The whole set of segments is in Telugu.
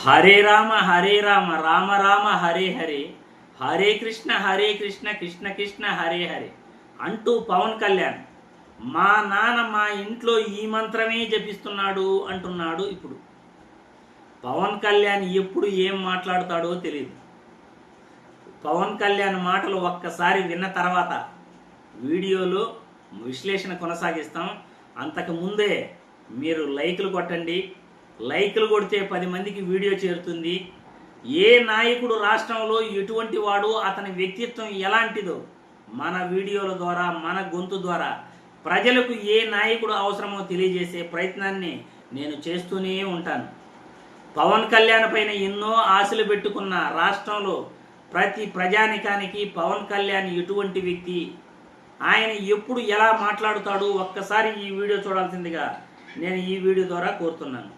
హరే రామ రామ రామ హరే హరే, హరే కృష్ణ కృష్ణ కృష్ణ హరే హరే అంటూ పవన్ కళ్యాణ్ మా నాన్న మా ఇంట్లో ఈ మంత్రమే జపిస్తున్నాడు అంటున్నాడు. ఇప్పుడు పవన్ కళ్యాణ్ ఎప్పుడు ఏం మాట్లాడతాడో తెలియదు. పవన్ కళ్యాణ్ మాటలు ఒక్కసారి విన్న తర్వాత వీడియోలో విశ్లేషణ కొనసాగిస్తాం. అంతకు ముందే మీరు లైకులు కొట్టండి. లైకులు కొడితే 10 మందికి వీడియో చేరుతుంది. ఏ నాయకుడు రాష్ట్రంలో ఎటువంటి వాడు, అతని వ్యక్తిత్వం ఎలాంటిదో మన వీడియోల ద్వారా, మన గొంతు ద్వారా ప్రజలకు ఏ నాయకుడు అవసరమో తెలియజేసే ప్రయత్నాన్ని నేను చేస్తూనే ఉంటాను. పవన్ కళ్యాణ్ పైన ఎన్నో ఆశలు పెట్టుకున్న రాష్ట్రంలో ప్రతి ప్రజానికానికి పవన్ కళ్యాణ్ ఎటువంటి వ్యక్తి, ఆయన ఎప్పుడు ఎలా మాట్లాడుతాడు ఒక్కసారి ఈ వీడియో చూడాల్సిందిగా నేను ఈ వీడియో ద్వారా కోరుతున్నాను.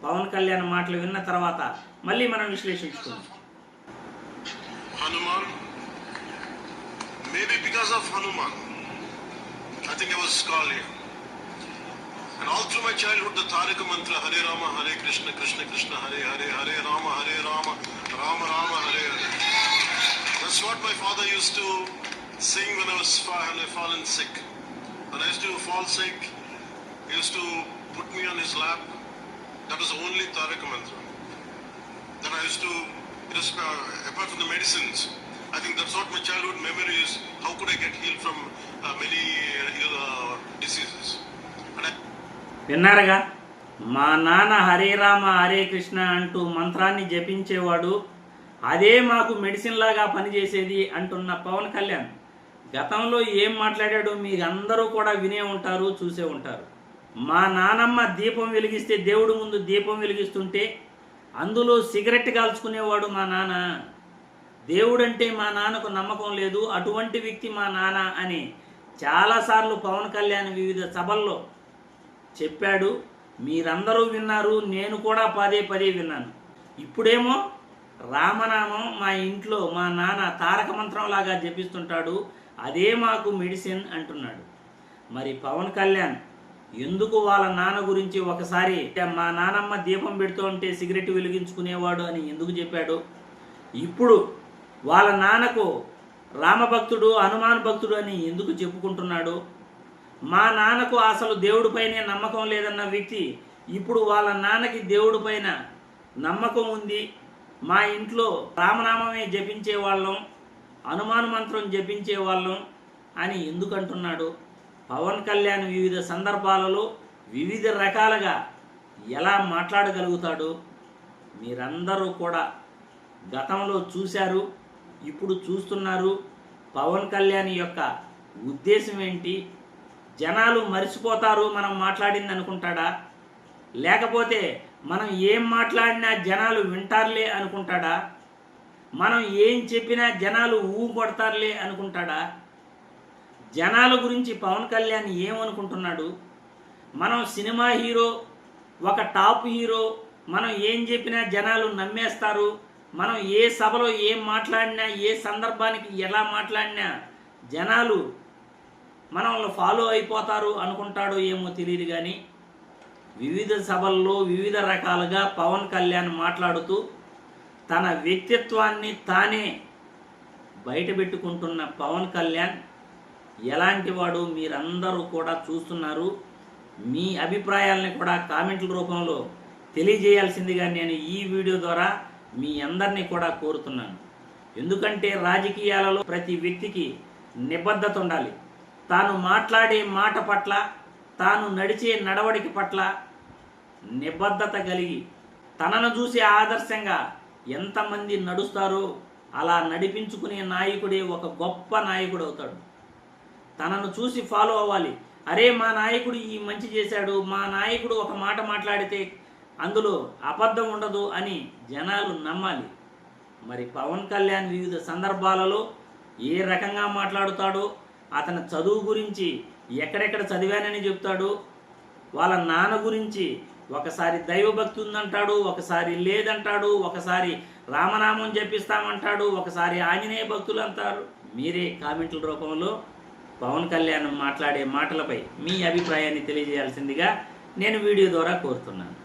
పవన్ కళ్యాణ్ మాటలు విన్న తర్వాత మళ్ళీ మనం విశ్లేషించుకుందాం. Hanuman, maybe because of Hanuman, I think I was called here. And all through my childhood, the Taraka mantra, Hare Rama, Hare Krishna, Krishna Krishna, Hare Hare, Hare Rama, Rama Rama, Hare Hare. That's what my father used to sing when I was fallen sick. When I used to fall sick, he used to put me on his lap. That was the only Taraka mantra. Then I used to, apart from the medicines, I think that's what my childhood memory is. How could I get healed from many diseases? విన్నారుగా, మా నాన్న హరే రామ హరే కృష్ణ అంటూ మంత్రాన్ని జపించేవాడు, అదే మాకు మెడిసిన్ లాగా పనిచేసేది అంటున్న పవన్ కళ్యాణ్ గతంలో ఏం మాట్లాడాడో మీరందరూ కూడా వినే ఉంటారు, చూసే ఉంటారు. మా నానమ్మ దీపం వెలిగిస్తే దేవుడు ముందు దీపం వెలిగిస్తుంటే అందులో సిగరెట్ కాల్చుకునేవాడు మా నాన్న. దేవుడంటే మా నాన్నకు నమ్మకం లేదు, అటువంటి వ్యక్తి మా నాన్న అని చాలాసార్లు పవన్ కళ్యాణ్ వివిధ సభల్లో చెప్పాడు. మీరందరూ విన్నారు, నేను కూడా పదే విన్నాను. ఇప్పుడేమో రామనామం మా ఇంట్లో మా నాన్న తారక మంత్రం లాగా జపిస్తుంటాడు, అదే మాకు మెడిసిన్ అంటున్నాడు. మరి పవన్ కళ్యాణ్ ఎందుకు వాళ్ళ నాన్న గురించి ఒకసారి మా నానమ్మ దీపం పెడుతూ ఉంటే సిగరెట్ వెలిగించుకునేవాడు అని ఎందుకు చెప్పాడు? ఇప్పుడు వాళ్ళ నాన్నకు రామభక్తుడు, హనుమాన్ భక్తుడు అని ఎందుకు చెప్పుకుంటున్నాడు? మా నాన్నకు అసలు దేవుడిపైనే నమ్మకం లేదన్న వ్యక్తి ఇప్పుడు వాళ్ళ నాన్నకి దేవుడి పైన నమ్మకం ఉంది, మా ఇంట్లో రామనామమే జపించేవాళ్ళం, హనుమాన్ మంత్రం జపించేవాళ్ళం అని ఎందుకు అంటున్నాడు? పవన్ కళ్యాణ్ వివిధ సందర్భాలలో వివిధ రకాలుగా ఎలా మాట్లాడగలుగుతాడు మీరందరూ కూడా గతంలో చూశారు, ఇప్పుడు చూస్తున్నారు. పవన్ కళ్యాణ్ యొక్క ఉద్దేశం ఏంటి? జనాలు మర్చిపోతారు మనం మాట్లాడింది అనుకుంటాడా? లేకపోతే మనం ఏం మాట్లాడినా జనాలు వింటారులే అనుకుంటాడా? మనం ఏం చెప్పినా జనాలు కొడతారులే అనుకుంటాడా? జనాల గురించి పవన్ కళ్యాణ్ ఏమనుకుంటున్నాడు? మనం సినిమా హీరో, ఒక టాప్ హీరో, మనం ఏం చెప్పినా జనాలు నమ్మేస్తారు, మనం ఏ సభలో ఏం మాట్లాడినా, ఏ సందర్భానికి ఎలా మాట్లాడినా జనాలు మనల్ని ఫాలో అయిపోతారు అనుకుంటాడో ఏమో తెలియదు. కానీ వివిధ సభల్లో వివిధ రకాలుగా పవన్ కళ్యాణ్ మాట్లాడుతూ తన వ్యక్తిత్వాన్ని తానే బయటపెట్టుకుంటున్న పవన్ కళ్యాణ్ ఎలాంటి వాడు మీరందరూ కూడా చూస్తున్నారు. మీ అభిప్రాయాలని కూడా కామెంట్ల రూపంలో తెలియజేయాల్సిందిగా నేను ఈ వీడియో ద్వారా మీ అందరినీ కూడా కోరుతున్నాను. ఎందుకంటే రాజకీయాలలో ప్రతి వ్యక్తికి నిబద్ధత ఉండాలి. తాను మాట్లాడే మాట పట్ల, తాను నడిచే నడవడిక పట్ల నిబద్ధత కలిగి తనను చూసి ఆదర్శంగా ఎంతమంది నడుస్తారో అలా నడిపించుకునే నాయకుడే ఒక గొప్ప నాయకుడు అవుతాడు. తనను చూసి ఫాలో అవ్వాలి. అరే మా నాయకుడు ఈ మంచి చేశాడు, మా నాయకుడు ఒక మాట మాట్లాడితే అందులో అబద్ధం ఉండదు అని జనాలు నమ్మాలి. మరి పవన్ కళ్యాణ్ వివిధ సందర్భాలలో ఏ రకంగా మాట్లాడుతాడో, అతని చదువు గురించి ఎక్కడెక్కడ చదివానని చెప్తాడు, వాళ్ళ నాన్న గురించి ఒకసారి దైవభక్తి ఉందంటాడు, ఒకసారి లేదంటాడు, ఒకసారి రామనామం జపిస్తామంటాడు, ఒకసారి ఆంజనేయ భక్తులు అంటారు. మీరే కామెంట్ల రూపంలో పవన్ కళ్యాణ్ మాట్లాడే మాటలపై మీ అభిప్రాయాన్ని తెలియజేయాల్సిందిగా నేను వీడియో ద్వారా కోరుతున్నాను.